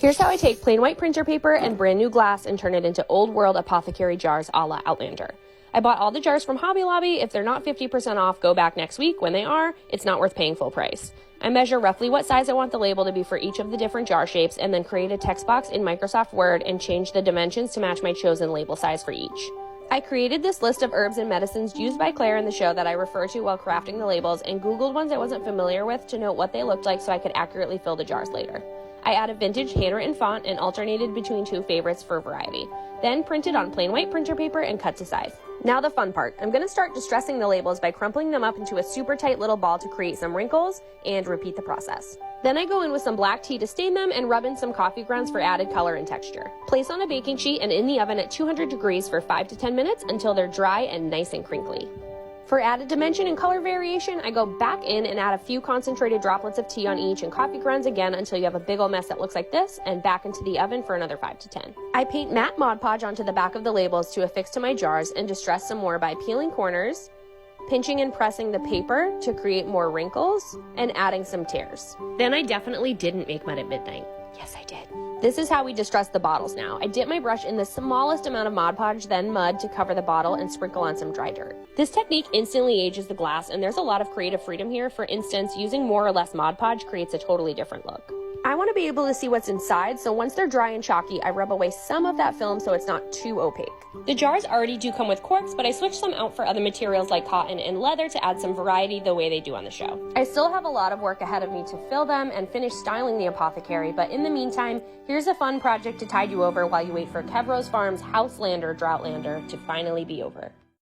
Here's how I take plain white printer paper and brand new glass and turn it into old world apothecary jars a la Outlander. I bought all the jars from Hobby Lobby. If they're not 50% off, go back next week. When they are, it's not worth paying full price. I measure roughly what size I want the label to be for each of the different jar shapes and then create a text box in Microsoft Word and change the dimensions to match my chosen label size for each. I created this list of herbs and medicines used by Claire in the show that I refer to while crafting the labels and Googled ones I wasn't familiar with to note what they looked like so I could accurately fill the jars later. I added vintage handwritten font and alternated between two favorites for variety. Then printed on plain white printer paper and cut to size. Now the fun part. I'm going to start distressing the labels by crumpling them up into a super tight little ball to create some wrinkles and repeat the process. Then I go in with some black tea to stain them and rub in some coffee grounds for added color and texture. Place on a baking sheet and in the oven at 200 degrees for 5 to 10 minutes until they're dry and nice and crinkly. For added dimension and color variation, I go back in and add a few concentrated droplets of tea on each and coffee grounds again until you have a big ol' mess that looks like this, and back into the oven for another 5 to 10. I paint matte Mod Podge onto the back of the labels to affix to my jars and distress some more by peeling corners, pinching and pressing the paper to create more wrinkles, and adding some tears. Then I definitely didn't make mud at midnight. Yes, I did. This is how we distress the bottles now. I dip my brush in the smallest amount of Mod Podge, then mud to cover the bottle and sprinkle on some dry dirt. This technique instantly ages the glass, and there's a lot of creative freedom here. For instance, using more or less Mod Podge creates a totally different look. I want to be able to see what's inside, so once they're dry and chalky, I rub away some of that film so it's not too opaque. The jars already do come with corks, but I switched some out for other materials like cotton and leather to add some variety the way they do on the show. I still have a lot of work ahead of me to fill them and finish styling the apothecary, but in the meantime, here's a fun project to tide you over while you wait for Kevrose Farm's Houselander Droughtlander to finally be over.